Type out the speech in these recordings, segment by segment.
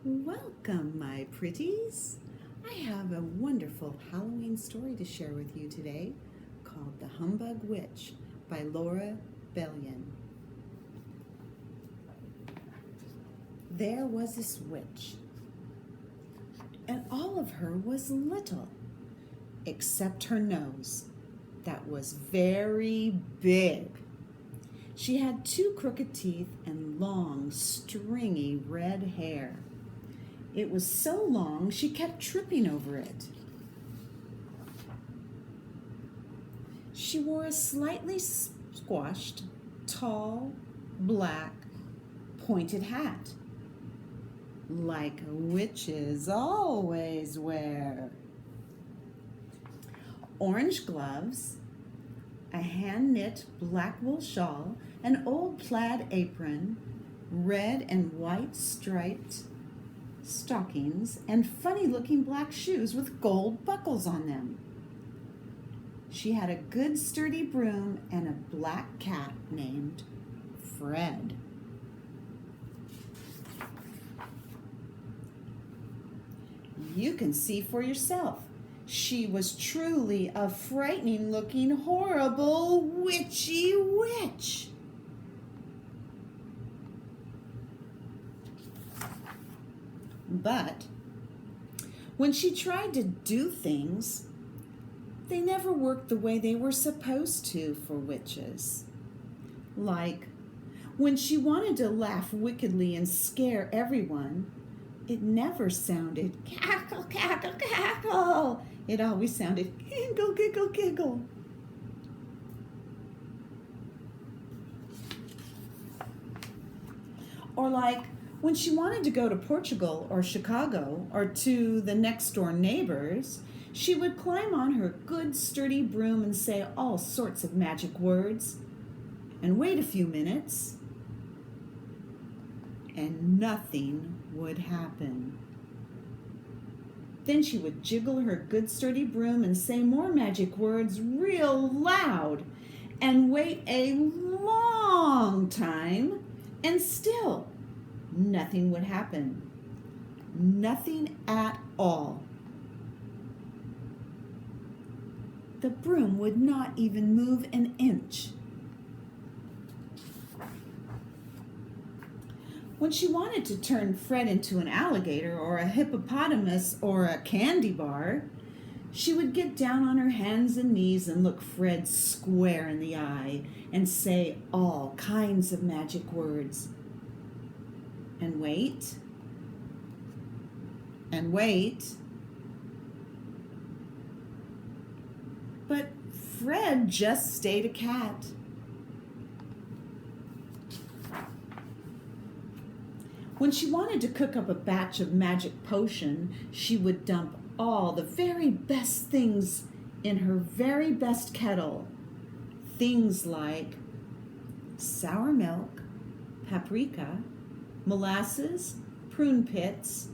Welcome, my pretties. I have a wonderful Halloween story to share with you today called The Humbug Witch by Balian. There was this witch, and all of her was little, except her nose, that was very big. She had 2 crooked teeth and long, stringy red hair. It was so long she kept tripping over it. She wore a slightly squashed, tall, black, pointed hat, like witches always wear. Orange gloves, a hand-knit black wool shawl, an old plaid apron, red and white striped stockings, and funny-looking black shoes with gold buckles on them. She had a good sturdy broom and a black cat named Fred. You can see for yourself. She was truly a frightening-looking, horrible, witchy witch. But when she tried to do things, they never worked the way they were supposed to for witches. Like when she wanted to laugh wickedly and scare everyone, it never sounded cackle, cackle, cackle. It always sounded giggle, giggle, giggle. Or like when she wanted to go to Portugal or Chicago or to the next door neighbors, she would climb on her good sturdy broom and say all sorts of magic words and wait a few minutes, and nothing would happen. Then she would jiggle her good sturdy broom and say more magic words real loud and wait a long time, and still nothing would happen. Nothing at all. The broom would not even move an inch. When she wanted to turn Fred into an alligator or a hippopotamus or a candy bar, she would get down on her hands and knees and look Fred square in the eye and say all kinds of magic words. And wait, and wait. But Fred just stayed a cat. When she wanted to cook up a batch of magic potion, she would dump all the very best things in her very best kettle. Things like sour milk, paprika, molasses, prune pits,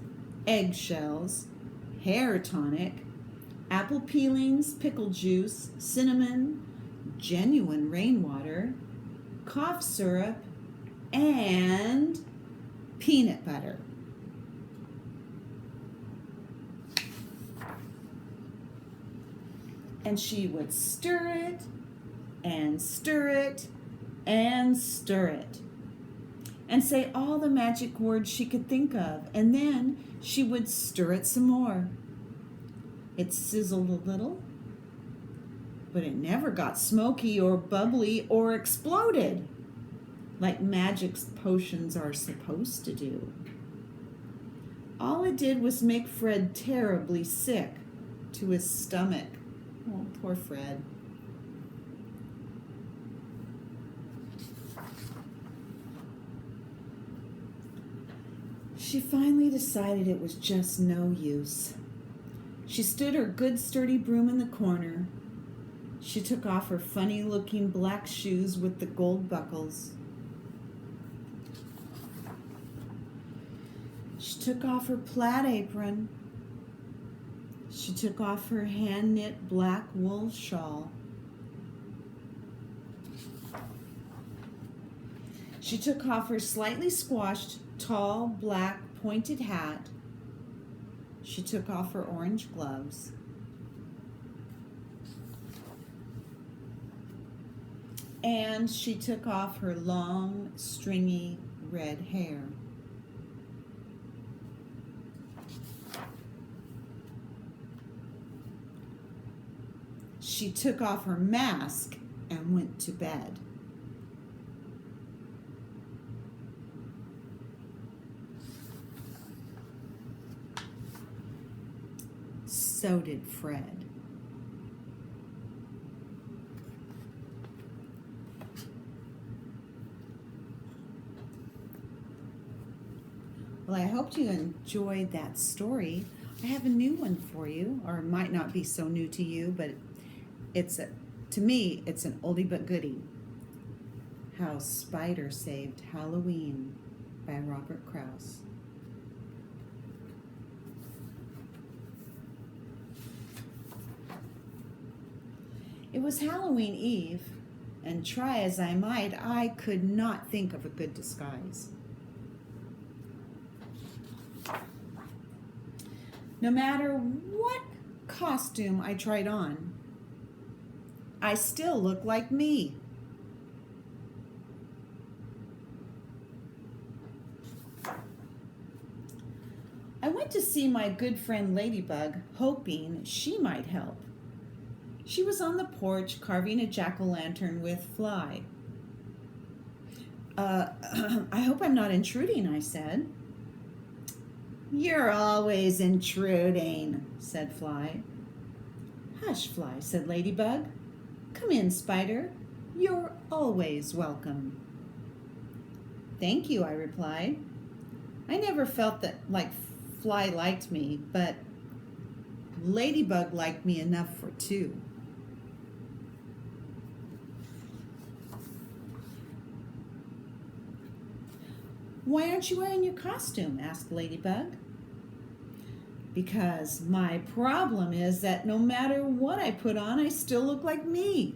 eggshells, hair tonic, apple peelings, pickle juice, cinnamon, genuine rainwater, cough syrup, and peanut butter. And she would stir it and stir it and stir it and say all the magic words she could think of, and then she would stir it some more. It sizzled a little, but it never got smoky or bubbly or exploded like magic potions are supposed to do. All it did was make Fred terribly sick to his stomach. Oh, poor Fred. She finally decided it was just no use. She stood her good sturdy broom in the corner. She took off her funny-looking black shoes with the gold buckles. She took off her plaid apron. She took off her hand-knit black wool shawl. She took off her slightly squashed, tall, black, pointed hat. She took off her orange gloves. And she took off her long, stringy red hair. She took off her mask and went to bed. So did Fred. Well, I hope you enjoyed that story. I have a new one for you, or it might not be so new to you, but to me, it's an oldie but goodie. How Spider Saved Halloween by Robert Kraus. It was Halloween Eve, and try as I might, I could not think of a good disguise. No matter what costume I tried on, I still looked like me. I went to see my good friend Ladybug, hoping she might help. She was on the porch carving a jack-o'-lantern with Fly. I hope I'm not intruding, I said. You're always intruding, said Fly. Hush, Fly, said Ladybug. Come in, Spider. You're always welcome. Thank you, I replied. I never felt that like Fly liked me, but Ladybug liked me enough for two. Why aren't you wearing your costume? Asked Ladybug. Because my problem is that no matter what I put on, I still look like me.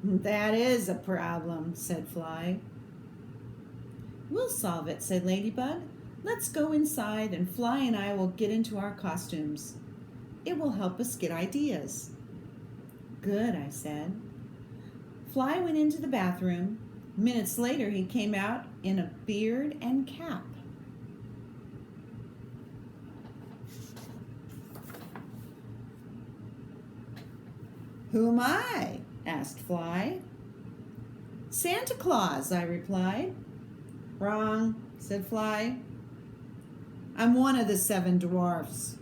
That is a problem, said Fly. We'll solve it, said Ladybug. Let's go inside and Fly and I will get into our costumes. It will help us get ideas. Good, I said. Fly went into the bathroom. Minutes later, he came out in a beard and cap. Who am I? Asked Fly. Santa Claus, I replied. Wrong, said Fly. I'm one of the 7 dwarfs.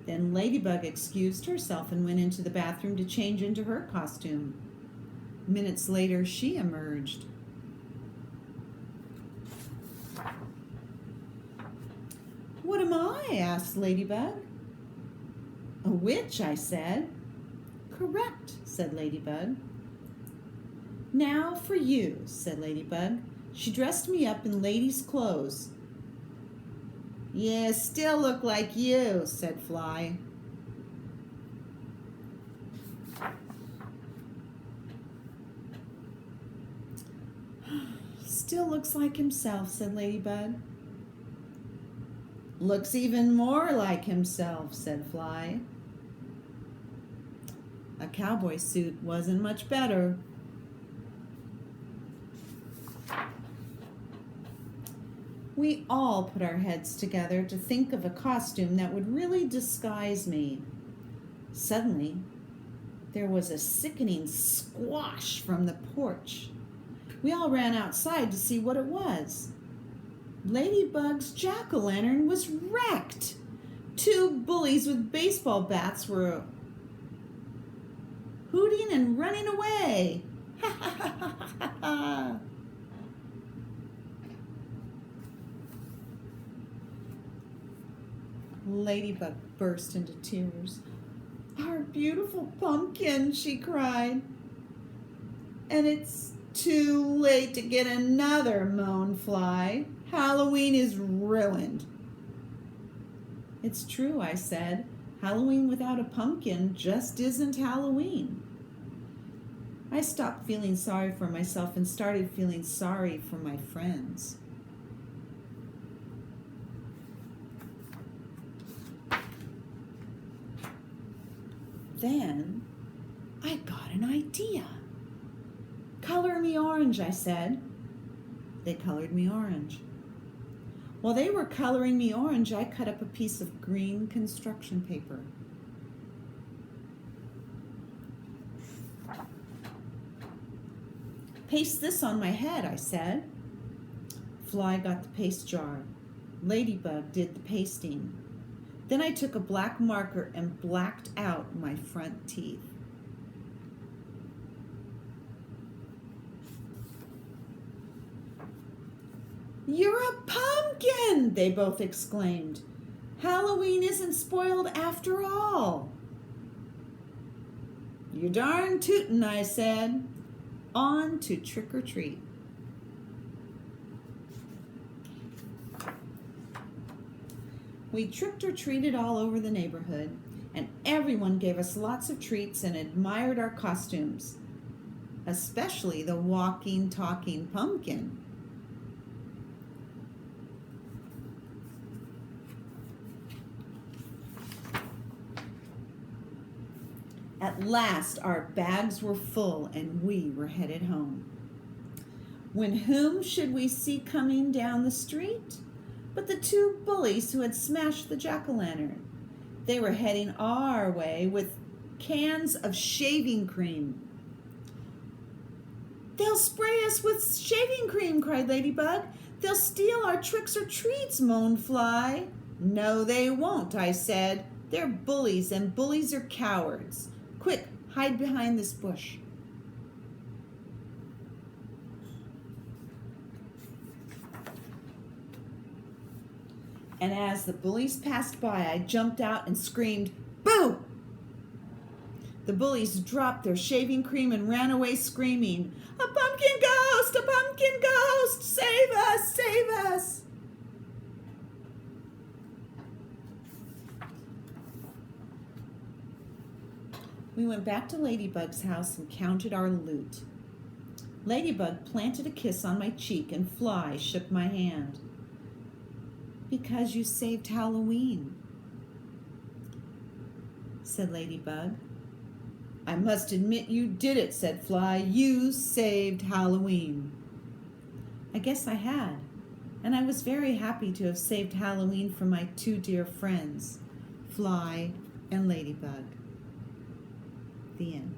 Then Ladybug excused herself and went into the bathroom to change into her costume. Minutes later, she emerged. What am I? Asked Ladybug. A witch, I said. Correct, said Ladybug. Now for you, said Ladybug. She dressed me up in lady's clothes. You still look like you, said Fly. Still looks like himself, said Ladybug. Looks even more like himself, said Fly. A cowboy suit wasn't much better. We all put our heads together to think of a costume that would really disguise me. Suddenly, there was a sickening squash from the porch. We all ran outside to see what it was. Ladybug's jack-o'-lantern was wrecked. 2 bullies with baseball bats were hooting and running away. Ha ha ha ha ha ha. Ladybug burst into tears. Our beautiful pumpkin, she cried. And it's too late to get another, moaned Fly. Halloween is ruined. It's true, I said. Halloween without a pumpkin just isn't Halloween. I stopped feeling sorry for myself and started feeling sorry for my friends. Then I got an idea. "Color me orange," I said. They colored me orange. While they were coloring me orange, I cut up a piece of green construction paper. "Paste this on my head," I said. Fly got the paste jar. Ladybug did the pasting. Then I took a black marker and blacked out my front teeth. "You're a pumpkin!" they both exclaimed. "Halloween isn't spoiled after all." "You're darn tootin'," I said. On to trick or treat. We tricked or treated all over the neighborhood, and everyone gave us lots of treats and admired our costumes, especially the walking, talking pumpkin. At last our bags were full and we were headed home. When whom should we see coming down the street but the two bullies who had smashed the jack-o'-lantern. They were heading our way with cans of shaving cream. "They'll spray us with shaving cream," cried Ladybug. "They'll steal our tricks or treats," moaned Fly. "No, they won't," I said. "They're bullies, and bullies are cowards. Quick, hide behind this bush." And as the bullies passed by, I jumped out and screamed, "Boo!" The bullies dropped their shaving cream and ran away screaming, "A pumpkin ghost! A pumpkin ghost! Save us! Save us!" We went back to Ladybug's house and counted our loot. Ladybug planted a kiss on my cheek and Fly shook my hand. "Because you saved Halloween," said Ladybug. "I must admit you did it," said Fly. "You saved Halloween." I guess I had, and I was very happy to have saved Halloween for my two dear friends, Fly and Ladybug. The end.